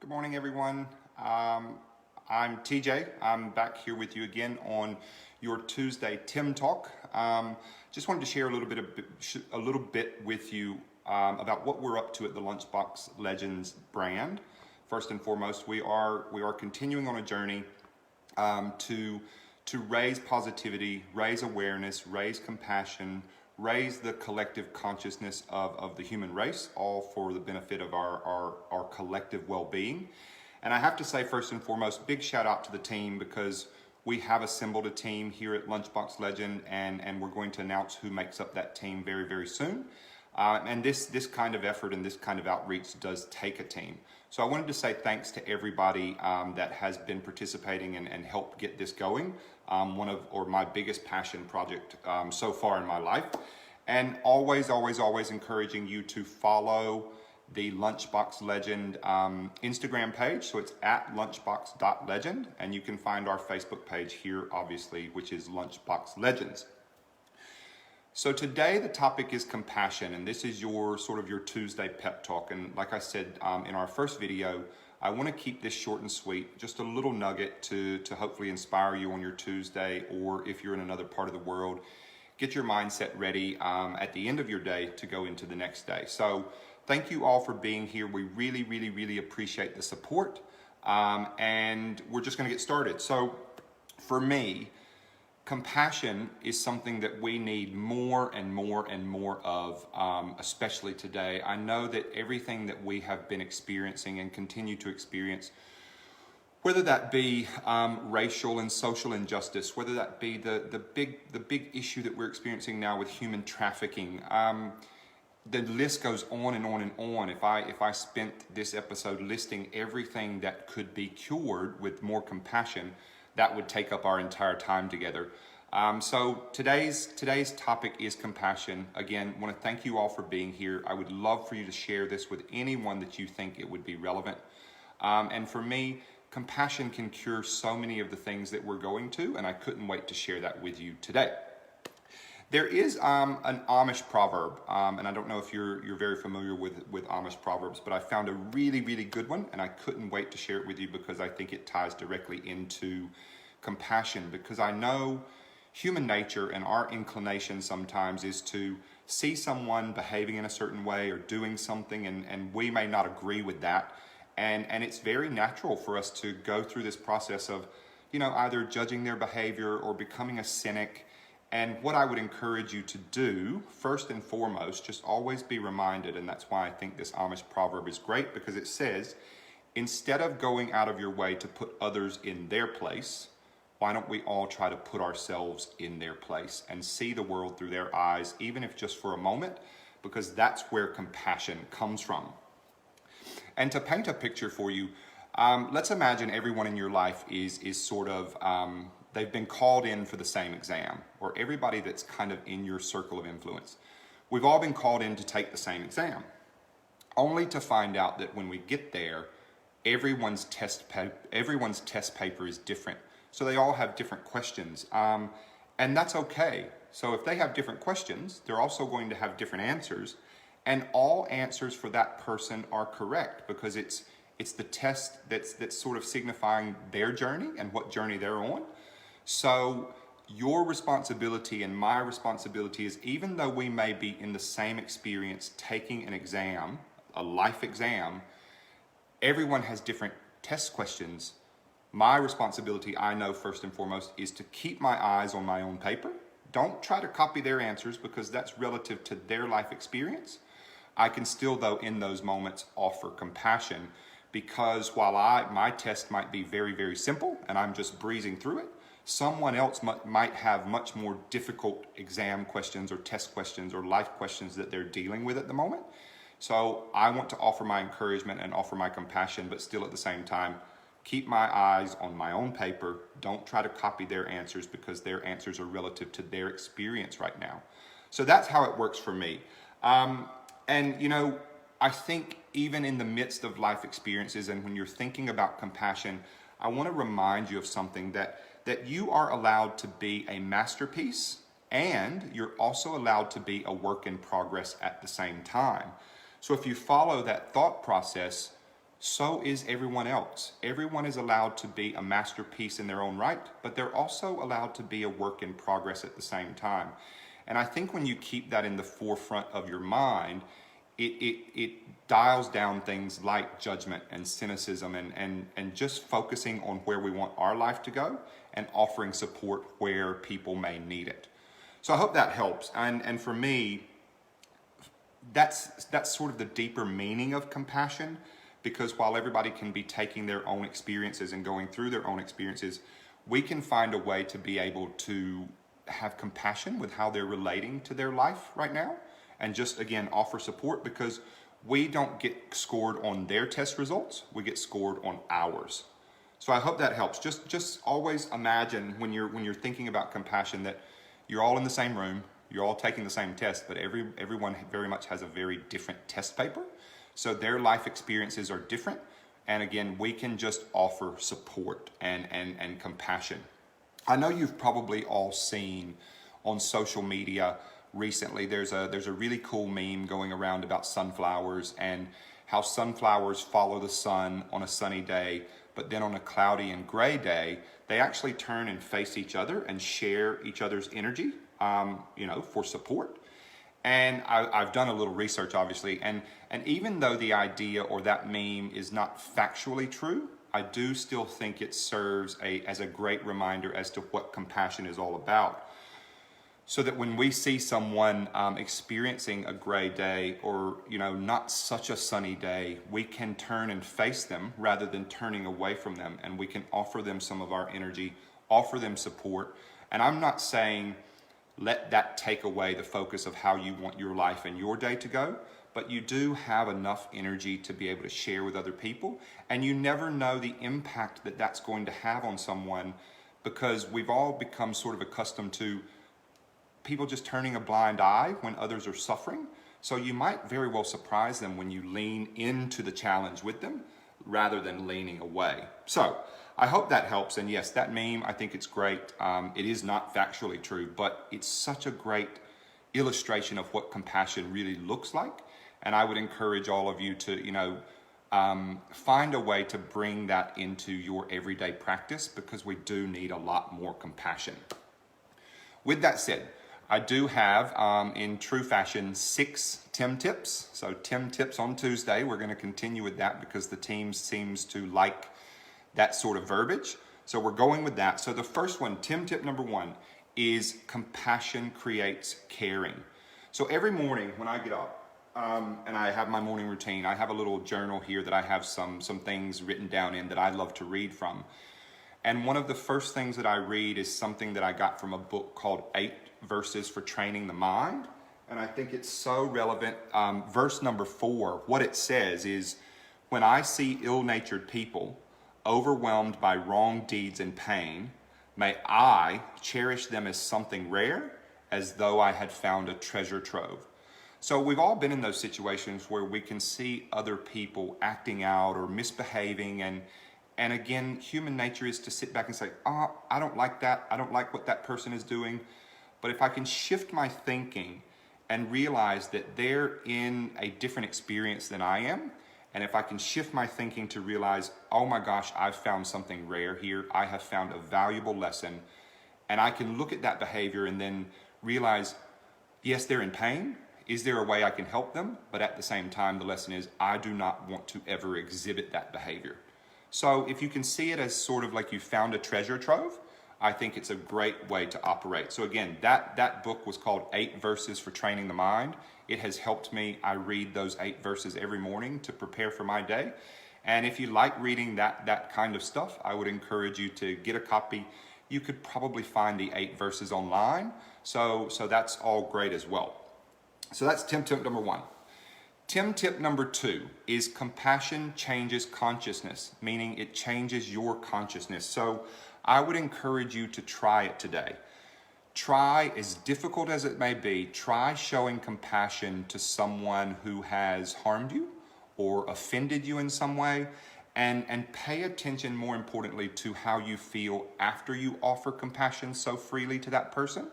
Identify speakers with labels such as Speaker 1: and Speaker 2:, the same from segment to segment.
Speaker 1: Good morning, everyone. I'm TJ. I'm back here with you again on your Tuesday Tim Talk. Just wanted to share a little bit with you about what we're up to at the Lunchbox Legends brand. First and foremost, we are continuing on a journey to raise positivity, raise awareness, raise compassion, raise the collective consciousness of the human race, all for the benefit of our collective well-being. And I have to say, first and foremost, big shout out to the team, because we have assembled a team here at Lunchbox Legend, and we're going to announce who makes up that team very, very soon. And this kind of effort and this kind of outreach does take a team. So I wanted to say thanks to everybody that has been participating and helped get this going. My biggest passion project so far in my life. And always encouraging you to follow the Lunchbox Legend Instagram page. So it's at lunchbox.legend, and you can find our Facebook page here, obviously, which is Lunchbox Legends. So today the topic is compassion, and this is your Tuesday pep talk. And like I said in our first video, I want to keep this short and sweet, just a little nugget to hopefully inspire you on your Tuesday, or if you're in another part of the world, get your mindset ready at the end of your day to go into the next day. So thank you all for being here. We really appreciate the support, and we're just going to get started. So for me, compassion is something that we need more and more of, especially today. I know that everything that we have been experiencing and continue to experience, whether that be racial and social injustice, whether that be the big issue that we're experiencing now with human trafficking, the list goes on and on and on. If I spent this episode listing everything that could be cured with more compassion, that would take up our entire time together. So today's topic is compassion. Again, I want to thank you all for being here. I would love for you to share this with anyone that you think it would be relevant. And for me, compassion can cure so many of the things that we're going to, and I couldn't wait to share that with you today. There is an Amish proverb, and I don't know if you're very familiar with Amish proverbs, but I found a really good one, and I couldn't wait to share it with you because I think it ties directly into compassion. Because I know human nature and our inclination sometimes is to see someone behaving in a certain way or doing something, and we may not agree with that, and it's very natural for us to go through this process of, either judging their behavior or becoming a cynic. And what I would encourage you to do, first and foremost, just always be reminded, and that's why I think this Amish proverb is great, because it says, instead of going out of your way to put others in their place, why don't we all try to put ourselves in their place and see the world through their eyes, even if just for a moment, because that's where compassion comes from. And to paint a picture for you, let's imagine everyone in your life is sort of... they've been called in for the same exam, or everybody that's kind of in your circle of influence. We've all been called in to take the same exam, only to find out that when we get there, everyone's test paper is different. So they all have different questions, and that's okay. So if they have different questions, they're also going to have different answers, and all answers for that person are correct, because it's the test that's sort of signifying their journey and what journey they're on. So your responsibility and my responsibility is, even though we may be in the same experience taking an exam, a life exam, everyone has different test questions. My responsibility, I know first and foremost, is to keep my eyes on my own paper. Don't try to copy their answers, because that's relative to their life experience. I can still, though, in those moments, offer compassion, because while my test might be very simple and I'm just breezing through it, someone else might have much more difficult exam questions or test questions or life questions that they're dealing with at the moment. So I want to offer my encouragement and offer my compassion, but still at the same time, keep my eyes on my own paper. Don't try to copy their answers, because their answers are relative to their experience right now. So that's how it works for me. And I think even in the midst of life experiences, and when you're thinking about compassion, I want to remind you of something, that you are allowed to be a masterpiece, and you're also allowed to be a work in progress at the same time. So if you follow that thought process, so is everyone else. Everyone is allowed to be a masterpiece in their own right, but they're also allowed to be a work in progress at the same time. And I think when you keep that in the forefront of your mind, it dials down things like judgment and cynicism and just focusing on where we want our life to go and offering support where people may need it. So I hope that helps. And for me, that's sort of the deeper meaning of compassion, because while everybody can be taking their own experiences and going through their own experiences, we can find a way to be able to have compassion with how they're relating to their life right now, and just again offer support, because we don't get scored on their test results, we get scored on ours. So I hope that helps. Just always imagine when you're thinking about compassion that you're all in the same room, you're all taking the same test, but everyone very much has a very different test paper. So their life experiences are different. And again, we can just offer support and compassion. I know you've probably all seen on social media recently, there's a really cool meme going around about sunflowers and how sunflowers follow the sun on a sunny day, but then on a cloudy and gray day, they actually turn and face each other and share each other's energy, for support. And I've done a little research, obviously, and even though the idea or that meme is not factually true, I do still think it serves as a great reminder as to what compassion is all about. So that when we see someone experiencing a gray day or, not such a sunny day, we can turn and face them rather than turning away from them. And we can offer them some of our energy, offer them support. And I'm not saying let that take away the focus of how you want your life and your day to go, but you do have enough energy to be able to share with other people. And you never know the impact that that's going to have on someone, because we've all become sort of accustomed to people just turning a blind eye when others are suffering. So you might very well surprise them when you lean into the challenge with them rather than leaning away. So I hope that helps. And yes, that meme, I think it's great. It is not factually true, but it's such a great illustration of what compassion really looks like. And I would encourage all of you to, find a way to bring that into your everyday practice, because we do need a lot more compassion. With that said, I do have, in true fashion, 6 Tim tips. So Tim tips on Tuesday. We're going to continue with that because the team seems to like that sort of verbiage. So we're going with that. So the first one, Tim tip number 1, is compassion creates caring. So every morning when I get up, and I have my morning routine, I have a little journal here that I have some things written down in that I love to read from. And one of the first things that I read is something that I got from a book called 8 Verses for Training the Mind. And I think it's so relevant. Verse number 4, what it says is, when I see ill-natured people overwhelmed by wrong deeds and pain, may I cherish them as something rare, as though I had found a treasure trove. So we've all been in those situations where we can see other people acting out or misbehaving, and again, human nature is to sit back and say, I don't like that. I don't like what that person is doing. But if I can shift my thinking and realize that they're in a different experience than I am, and if I can shift my thinking to realize, oh my gosh, I've found something rare here. I have found a valuable lesson. And I can look at that behavior and then realize, yes, they're in pain. Is there a way I can help them? But at the same time, the lesson is, I do not want to ever exhibit that behavior. So if you can see it as sort of like you found a treasure trove, I think it's a great way to operate. So again, that book was called 8 Verses for Training the Mind. It has helped me. I read those 8 verses every morning to prepare for my day. And if you like reading that kind of stuff, I would encourage you to get a copy. You could probably find the 8 verses online. So that's all great as well. So that's Tim tip number 1. Tim tip number 2 is compassion changes consciousness, meaning it changes your consciousness. So I would encourage you to try it today. Try, as difficult as it may be, try showing compassion to someone who has harmed you or offended you in some way, and pay attention, more importantly, to how you feel after you offer compassion so freely to that person.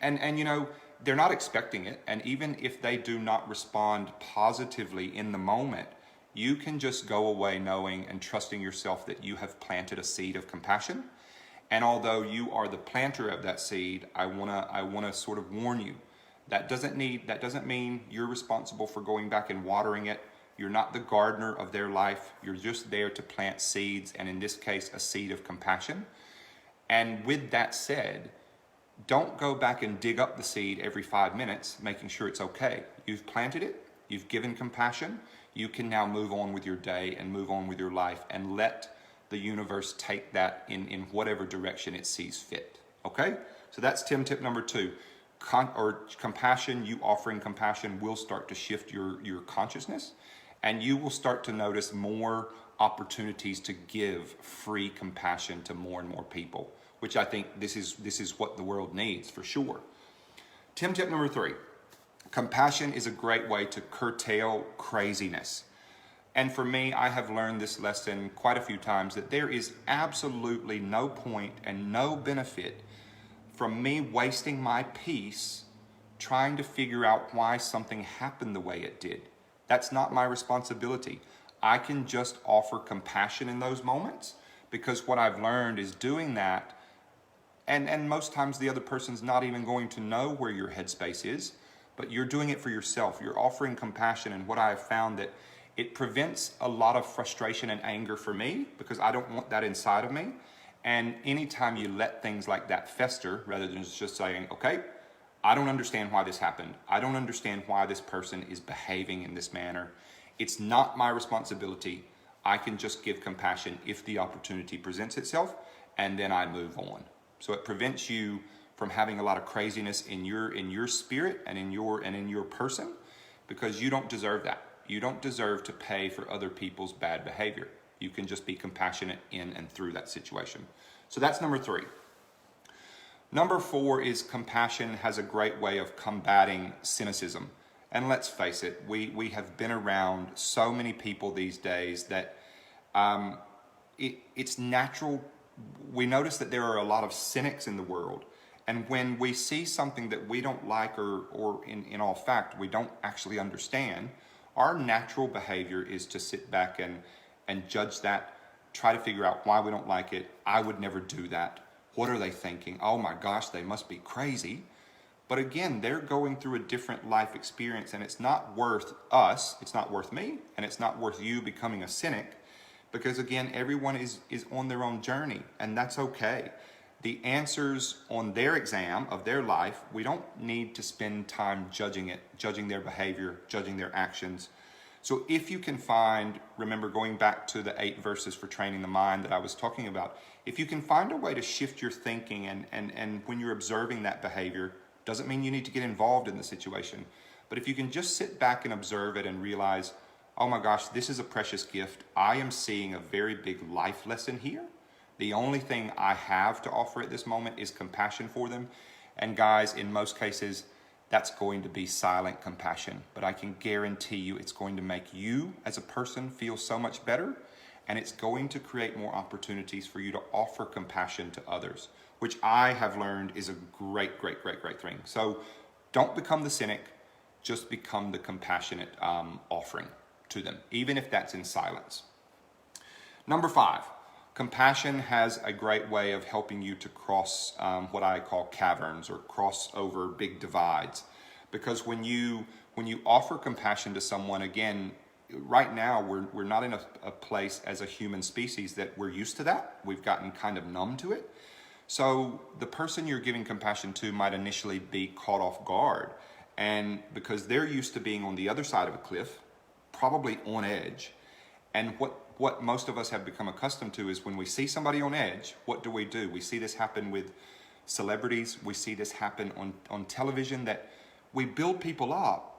Speaker 1: And they're not expecting it, and even if they do not respond positively in the moment, you can just go away knowing and trusting yourself that you have planted a seed of compassion. And although you are the planter of that seed, I wanna sort of warn you. That doesn't mean you're responsible for going back and watering it. You're not the gardener of their life. You're just there to plant seeds, and in this case, a seed of compassion. And with that said, don't go back and dig up the seed every 5 minutes, making sure it's okay. You've planted it, you've given compassion, you can now move on with your day and move on with your life and let the universe take that in whatever direction it sees fit. Okay? So that's Tim tip number 2. Compassion, you offering compassion will start to shift your consciousness, and you will start to notice more opportunities to give free compassion to more and more people, which I think this is what the world needs for sure. Tim tip number 3. Compassion is a great way to curtail craziness. And for me, I have learned this lesson quite a few times, that there is absolutely no point and no benefit from me wasting my peace trying to figure out why something happened the way it did. That's not my responsibility. I can just offer compassion in those moments, because what I've learned is doing that, and most times the other person's not even going to know where your headspace is, but you're doing it for yourself. You're offering compassion, and what I have found that it prevents a lot of frustration and anger for me, because I don't want that inside of me. And anytime you let things like that fester, rather than just saying, okay, I don't understand why this happened. I don't understand why this person is behaving in this manner. It's not my responsibility. I can just give compassion if the opportunity presents itself, and then I move on. So it prevents you from having a lot of craziness in your spirit and in your person, because you don't deserve that. You don't deserve to pay for other people's bad behavior. You can just be compassionate in and through that situation. So that's number 3. Number 4 is compassion has a great way of combating cynicism. And let's face it, we have been around so many people these days that it's natural. We notice that there are a lot of cynics in the world. And when we see something that we don't like, or in all fact, we don't actually understand, our natural behavior is to sit back and judge that, try to figure out why we don't like it. I would never do that. What are they thinking? Oh my gosh, they must be crazy. But again, they're going through a different life experience, and it's not worth us, it's not worth me, and it's not worth you becoming a cynic, because again, everyone is on their own journey, and that's okay. The answers on their exam of their life, we don't need to spend time judging it, judging their behavior, judging their actions. So if you can find, remember going back to the 8 verses for training the mind that I was talking about, if you can find a way to shift your thinking, and when you're observing that behavior, doesn't mean you need to get involved in the situation, but if you can just sit back and observe it and realize, oh my gosh, this is a precious gift. I am seeing a very big life lesson here. The only thing I have to offer at this moment is compassion for them. And guys, in most cases, that's going to be silent compassion. But I can guarantee you it's going to make you as a person feel so much better. And it's going to create more opportunities for you to offer compassion to others, which I have learned is a great, great, great, great thing. So don't become the cynic, just become the compassionate offering to them, even if that's in silence. Number 5. Compassion has a great way of helping you to cross what I call caverns, or cross over big divides. Because when you offer compassion to someone, again, right now we're not in a place as a human species that we're used to that. We've gotten kind of numb to it. So the person you're giving compassion to might initially be caught off guard. And because they're used to being on the other side of a cliff, probably on edge. And what most of us have become accustomed to is when we see somebody on edge, what do? We see this happen with celebrities. We see this happen on television, that we build people up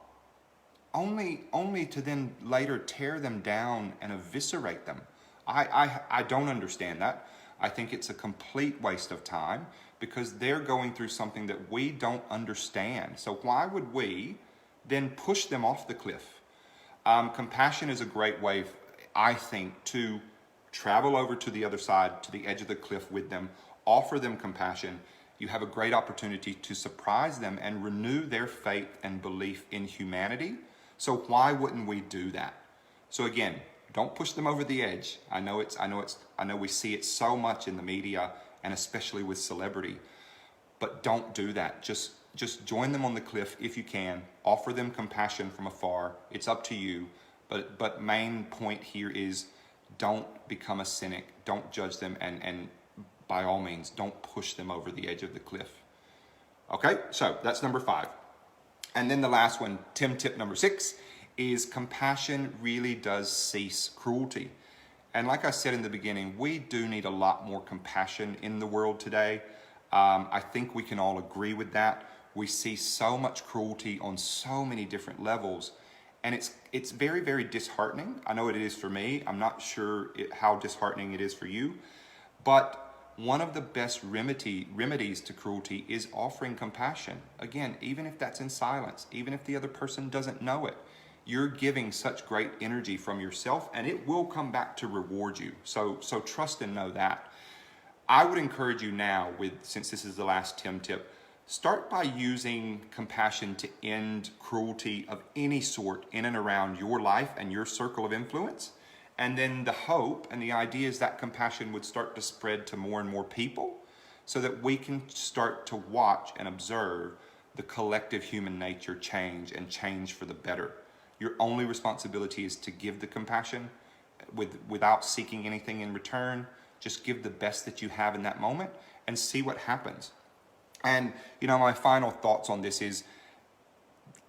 Speaker 1: only to then later tear them down and eviscerate them. I don't understand that. I think it's a complete waste of time, because they're going through something that we don't understand. So why would we then push them off the cliff? Compassion is a great way, I think, to travel over to the other side, to the edge of the cliff with them, offer them compassion. You have a great opportunity to surprise them and renew their faith and belief in humanity. So why wouldn't we do that? So again, don't push them over the edge. I know we see it so much in the media and especially with celebrity, but don't do that. Just join them on the cliff if you can. Offer them compassion from afar. It's up to you. But main point here is don't become a cynic. Don't judge them, and by all means, don't push them over the edge of the cliff. Okay, so that's number 5. And then the last one, Tim tip number 6, is compassion really does cease cruelty. And like I said in the beginning, we do need a lot more compassion in the world today. I think we can all agree with that. We see so much cruelty on so many different levels, and it's very, very disheartening. I know it is for me. I'm not sure how disheartening it is for you, but one of the best remedies to cruelty is offering compassion. Again, even if that's in silence, even if the other person doesn't know it, you're giving such great energy from yourself, and it will come back to reward you. So trust and know that. I would encourage you now, since this is the last Tim tip, start by using compassion to end cruelty of any sort in and around your life and your circle of influence. And then the hope and the idea is that compassion would start to spread to more and more people so that we can start to watch and observe the collective human nature change for the better. Your only responsibility is to give the compassion without seeking anything in return. Just give the best that you have in that moment and see what happens. And, my final thoughts on this is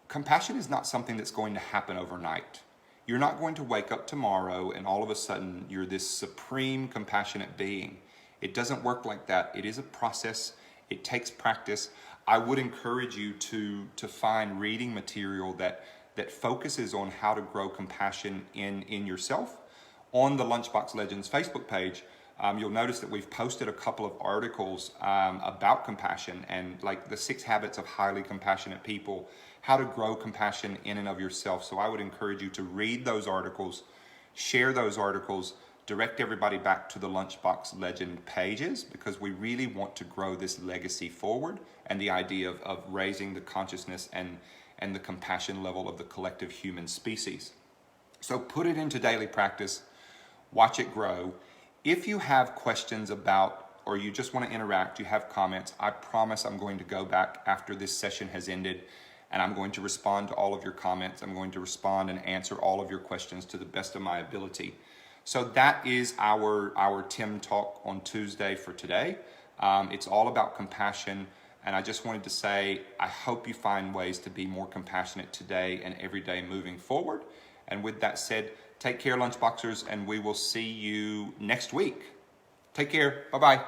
Speaker 1: compassion is not something that's going to happen overnight. You're not going to wake up tomorrow and all of a sudden you're this supreme compassionate being. It doesn't work like that. It is a process. It takes practice. I would encourage you to find reading material that focuses on how to grow compassion in yourself. On the Lunchbox Legends Facebook page, you'll notice that we've posted a couple of articles about compassion and like the 6 habits of highly compassionate people, how to grow compassion in and of yourself. So I would encourage you to read those articles, share those articles, direct everybody back to the Lunchbox Legend pages, because we really want to grow this legacy forward and the idea of raising the consciousness and the compassion level of the collective human species. So put it into daily practice, watch it grow. If you have questions about, or you just want to interact, you have comments, I promise I'm going to go back after this session has ended and I'm going to respond to all of your comments. I'm going to respond and answer all of your questions to the best of my ability. So that is our Tim Talk on Tuesday for today. It's all about compassion. And I just wanted to say, I hope you find ways to be more compassionate today and every day moving forward. And with that said, take care, Lunchboxers, and we will see you next week. Take care. Bye-bye.